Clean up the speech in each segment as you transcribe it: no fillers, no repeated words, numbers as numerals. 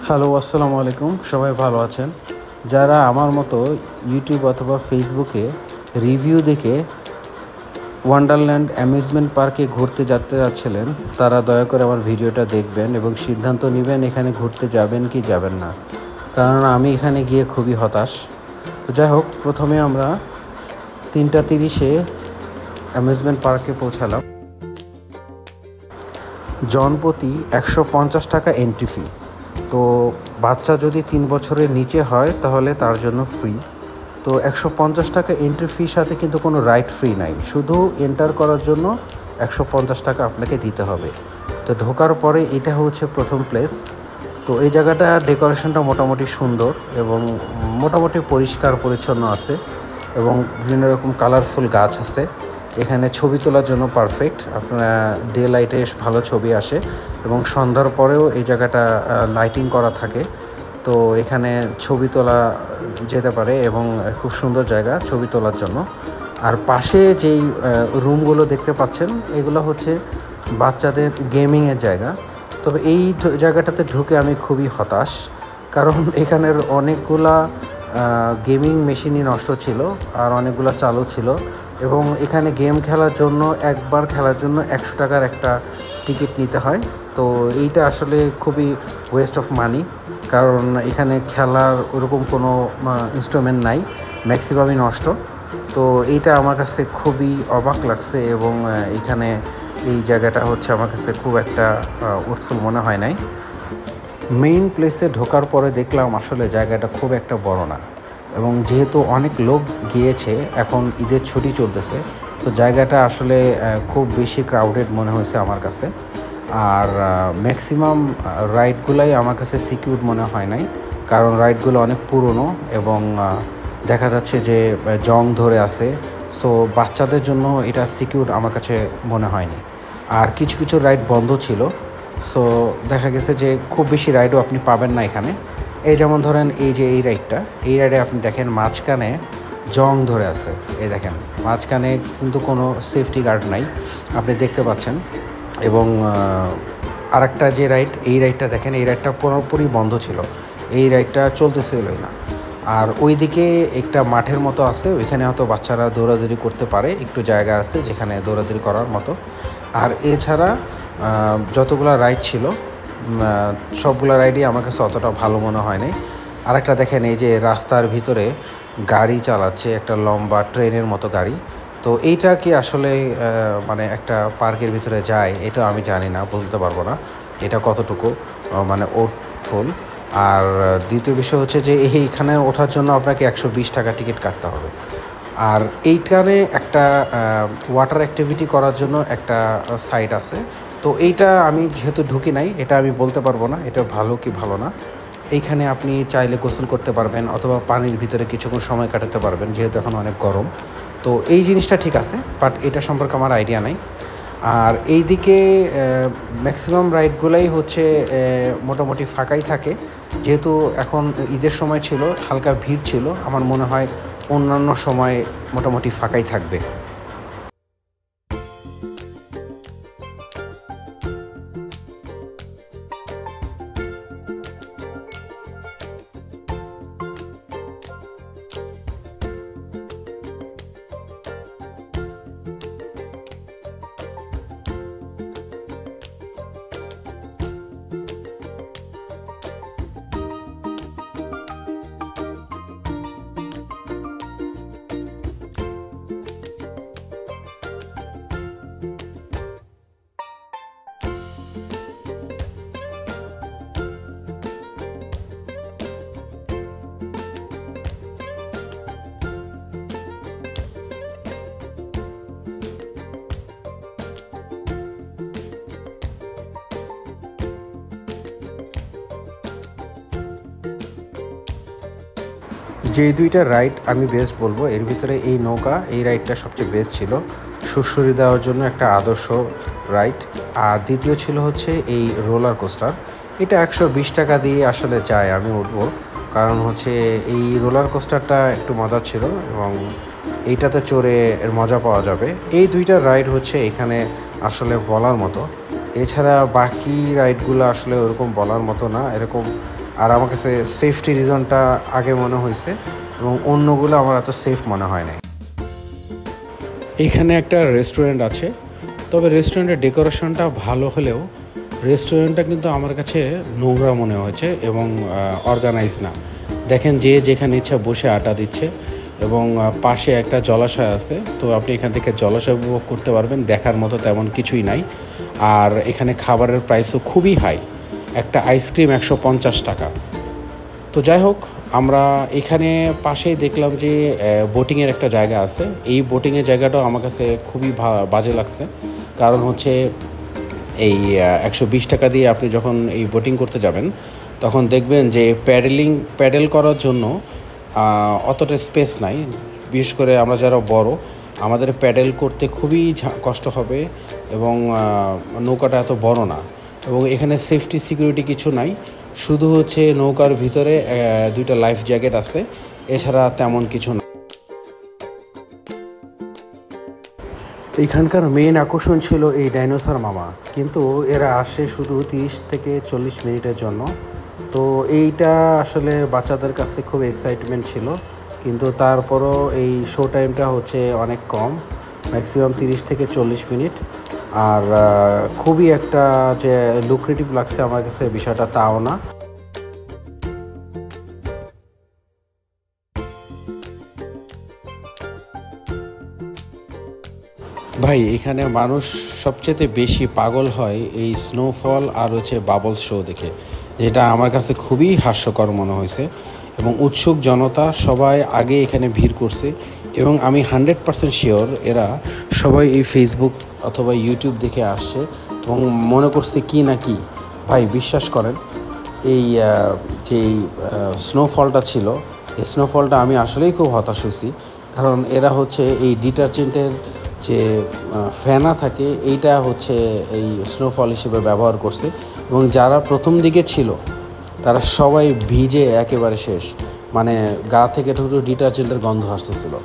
Hello, আসসালামু আলাইকুম। সবাই ভালো আছেন? যারা আমার মতো ইউটিউব অথবা ফেসবুকে রিভিউ দেখে ওয়ান্ডারল্যান্ড অ্যামিউজমেন্ট পার্কে ঘুরতে যেতে যাচ্ছিলেন, তারা দয়া করে আমার ভিডিওটা দেখবেন এবং সিদ্ধান্ত নেবেন এখানে ঘুরতে যাবেন কি যাবেন না। কারণ আমি এখানে গিয়ে খুবই হতাশ। তো যাই হোক, প্রথমে আমরা 3:30-এ অ্যামিউজমেন্ট পার্কে পৌঁছালাম। জনপ্রতি 150 টাকা এন্ট্রি ফি। তো বাচ্চা যদি 3 বছরের নিচে হয় তাহলে তার জন্য ফ্রি। তো 150 টাকা এন্ট্রি ফির সাথে কিন্তু কোনো রাইড ফ্রি নাই, শুধু এন্টার করার জন্য 150 টাকা আপনাকে দিতে হবে। তো ঢোকার পরে এটা হচ্ছে প্রথম প্লেস। তো এই জায়গাটা ডেকোরেশনটা মোটামুটি সুন্দর এবং মোটামুটি পরিষ্কার পরিচ্ছন্ন আছে এবং বিভিন্ন রকম কালারফুল গাছ আছে। এখানে ছবি তোলার জন্য পারফেক্ট। আপনারা ডে লাইটে ভালো ছবি আসে এবং সন্ধ্যার পরেও এই জায়গাটা লাইটিং করা থাকে। তো এখানে ছবি তোলা যেতে পারে এবং খুব সুন্দর জায়গা ছবি তোলার জন্য। আর পাশে যেই রুমগুলো দেখতে পাচ্ছেন এগুলো হচ্ছে বাচ্চাদের গেমিংয়ের জায়গা। তবে এই জায়গাটাতে ঢুকে আমি খুবই হতাশ, কারণ এখানের অনেকগুলা গেমিং মেশিনই নষ্ট ছিল আর অনেকগুলো চালু ছিল এবং এখানে গেম খেলার জন্য একবার খেলার জন্য 100 টাকার একটা টিকিট নিতে হয়। তো এইটা আসলে খুবই ওয়েস্ট অফ মানি, কারণ এখানে খেলার ওরকম কোনো ইনস্ট্রুমেন্ট নাই, ম্যাক্সিমামই নষ্ট। তো এইটা আমার কাছে খুবই অবাক লাগছে এবং এখানে এই জায়গাটা হচ্ছে আমার কাছে খুব একটা উৎফুল মনে হয় নাই। মেইন প্লেসে ঢোকার পরে দেখলাম আসলে জায়গাটা খুব একটা বড় না এবং যেহেতু অনেক লোক গিয়েছে, এখন ঈদের ছুটি চলতেছে, তো জায়গাটা আসলে খুব বেশি ক্রাউডেড মনে হয়েছে আমার কাছে। আর ম্যাক্সিমাম রাইডগুলাই আমার কাছে সিকিউর মনে হয় নাই, কারণ রাইডগুলো অনেক পুরনো এবং দেখা যাচ্ছে যে জং ধরে আছে। সো বাচ্চাদের জন্য এটা সিকিউর আমার কাছে মনে হয়নি। আর কিছু কিছু রাইড বন্ধ ছিল। সো দেখা গেছে যে খুব বেশি রাইডও আপনি পাবেন না এখানে। এই যেমন ধরেন এই যে এই রাইডে আপনি দেখেন মাঝখানে জং ধরে আছে। এই দেখেন মাঝখানে কিন্তু কোনো সেফটি গার্ড নাই, আপনি দেখতে পাচ্ছেন। এবং আরেকটা যে এই রাইডটা দেখেন, এই রাইডটা পুরোপুরি বন্ধ ছিল, এই রাইডটা চলতেছিলই না। আর ওইদিকে একটা মাঠের মতো আছে, ওইখানে হয়তো বাচ্চারা দৌড়াদৌড়ি করতে পারে, একটু জায়গা আছে যেখানে দৌড়াদৌড়ি করার মতো। আর এছাড়া যতগুলো রাইড ছিল সবগুলো রাইডই আমার কাছে অতটা ভালো মনে হয় নাই। আরেকটা দেখেন এই যে রাস্তার ভিতরে গাড়ি চালাচ্ছে, একটা লম্বা ট্রেনের মতো গাড়ি। তো এইটা কি আসলে মানে একটা পার্কের ভিতরে যায় এটা আমি জানি না, বলতে পারবো না এটা কতটুকু মানে ওঠফুল। আর দ্বিতীয় বিষয় হচ্ছে যে এইখানে ওঠার জন্য আপনাকে 120 টাকা টিকিট কাটতে হবে। আর এইখানে একটা ওয়াটার অ্যাক্টিভিটি করার জন্য একটা সাইট আছে। তো এইটা আমি যেহেতু ঢুকি নাই, এটা আমি বলতে পারবো না এটা ভালো কি ভালো না। এইখানে আপনি চাইলে গোসল করতে পারবেন অথবা পানির ভিতরে কিছুক্ষণ সময় কাটাতে পারবেন, যেহেতু এখন অনেক গরম। তো এই জিনিসটা ঠিক আছে, বাট এটা সম্পর্কে আমার আইডিয়া নাই। আর এইদিকে ম্যাক্সিমাম রাইডগুলাই হচ্ছে মোটামুটি ফাঁকাই থাকে, যেহেতু এখন ঈদের সময় ছিল, হালকা ভিড় ছিল। আমার মনে হয় অন্যান্য সময় মোটামুটি ফাঁকাই থাকবে। যে দুইটা রাইড আমি বেস্ট বলবো, এর ভিতরে এই নৌকা এই রাইডটা সবচেয়ে বেস্ট ছিল, সুড়সুড়ি দেওয়ার জন্য একটা আদর্শ রাইড। আর দ্বিতীয় ছিল হচ্ছে এই রোলার কোস্টার। এটা 120 টাকা দিয়ে আসলে যায়, আমি উঠবো, কারণ হচ্ছে এই রোলার কোস্টারটা একটু মজা ছিল এবং এইটাতে চড়ে এর মজা পাওয়া যাবে। এই দুইটা রাইড হচ্ছে এখানে আসলে বলার মতো। এছাড়া বাকি রাইডগুলো আসলে ওরকম বলার মতো না, এরকম আর আমার কাছে সেফটি রিজনটা আগে মনে হয়েছে এবং অন্যগুলো আমার এত সেফ মনে হয় না। এইখানে একটা রেস্টুরেন্ট আছে, তবে রেস্টুরেন্টের ডেকোরেশনটা ভালো হলেও রেস্টুরেন্টটা কিন্তু আমার কাছে নোংরা মনে হয়েছে এবং অর্গানাইজ না। দেখেন যে যেখানে ইচ্ছা বসে আড্ডা দিচ্ছে এবং পাশে একটা জলাশয় আছে, তো আপনি এখান থেকে জলাশয় উপভোগ করতে পারবেন। দেখার মতো তেমন কিছুই নাই। আর এখানে খাবারের প্রাইসও খুবই হাই, একটা আইসক্রিম 150 টাকা। তো যাই হোক, আমরা এখানে পাশেই দেখলাম যে বোটিংয়ের একটা জায়গা আছে। এই বোটিংয়ের জায়গাটাও আমার কাছে খুবই বাজে লাগছে, কারণ হচ্ছে এই 120 টাকা দিয়ে আপনি যখন এই বোটিং করতে যাবেন তখন দেখবেন যে প্যাডেল করার জন্য অতটা স্পেস নাই। বিশেষ করে আমরা যারা বড়, আমাদের প্যাডেল করতে খুবই কষ্ট হবে এবং নৌকাটা এত বড় না এবং এখানে সেফটি সিকিউরিটি কিছু নাই। শুধু হচ্ছে নৌকার ভিতরে 2টা লাইফ জ্যাকেট আছে, এছাড়া তেমন কিছু না। এইখানকার মেইন আকর্ষণ ছিল এই ডাইনোসর মামা, কিন্তু এরা আসে শুধু 30 থেকে 40 মিনিটের জন্য। তো এইটা আসলে বাচ্চাদের কাছে খুব এক্সাইটমেন্ট ছিল, কিন্তু তারপরও এই শো টাইমটা হচ্ছে অনেক কম, ম্যাক্সিমাম 30 থেকে 40 মিনিট। আর খুবই একটা যে লুক্রেটিভ লাগছে আমার কাছে বিষয়টা তাও না। ভাই, এখানে মানুষ সবচেয়ে বেশি পাগল হয় এই স্নোফল আর হচ্ছে বাবলস শো দেখে, যেটা আমার কাছে খুবই হাস্যকর মনে হয়েছে এবং উৎসুক জনতা সবাই আগে এখানে ভিড় করছে এবং আমি 100% শিওর এরা সবাই এই ফেসবুক অথবা ইউটিউব দেখে আসছে এবং মনে করছে কি না কি। ভাই বিশ্বাস করেন, এই যে স্নোফলটা ছিল, এই স্নোফলটা আমি আসলেই খুব হতাশ হয়েছি, কারণ এরা হচ্ছে এই ডিটারজেন্টের যে ফেনা থাকে এইটা হচ্ছে এই স্নোফল হিসেবে ব্যবহার করছে এবং যারা প্রথম দিকে ছিল তারা সবাই ভিজে একেবারে শেষ, মানে গা থেকে একটু ডিটারজেন্টের গন্ধ আসতেছিল।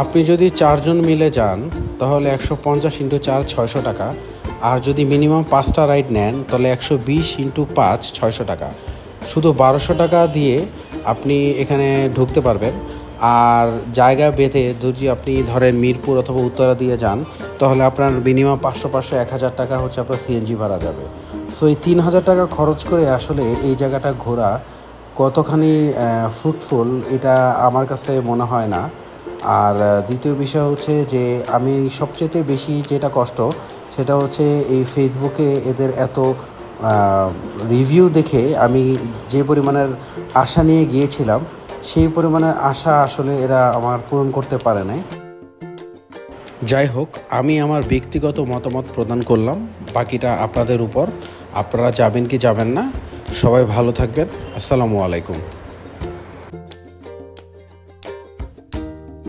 আপনি যদি 4 জন মিলে যান তাহলে 150 × 4 600 টাকা, আর যদি মিনিমাম 5টা রাইড নেন তাহলে 120 × 5 600 টাকা। শুধু 1200 টাকা দিয়ে আপনি এখানে ঢুকতে পারবেন। আর জায়গা বেঁধে যদি আপনি ধরেন মিরপুর অথবা উত্তরা দিয়ে যান তাহলে আপনার মিনিমাম 500 1000 টাকা হচ্ছে আপনার সিএনজি ভাড়া যাবে। সো এই 3000 টাকা খরচ করে আসলে এই জায়গাটা ঘোরা কতখানি ফ্রুটফুল এটা আমার কাছে মনে হয় না। আর দ্বিতীয় বিষয় হচ্ছে যে আমি সবচেয়ে বেশি যেটা কষ্ট সেটা হচ্ছে এই ফেসবুকে এদের এত রিভিউ দেখে আমি যে পরিমাণের আশা নিয়ে গিয়েছিলাম সেই পরিমাণের আশা আসলে এরা আমার পূরণ করতে পারে নাই। যাই হোক, আমি আমার ব্যক্তিগত মতামত প্রদান করলাম, বাকিটা আপনাদের উপর। আপনারা যাবেন কি যাবেন না, সবাই ভালো থাকবেন। আসসালামু আলাইকুম।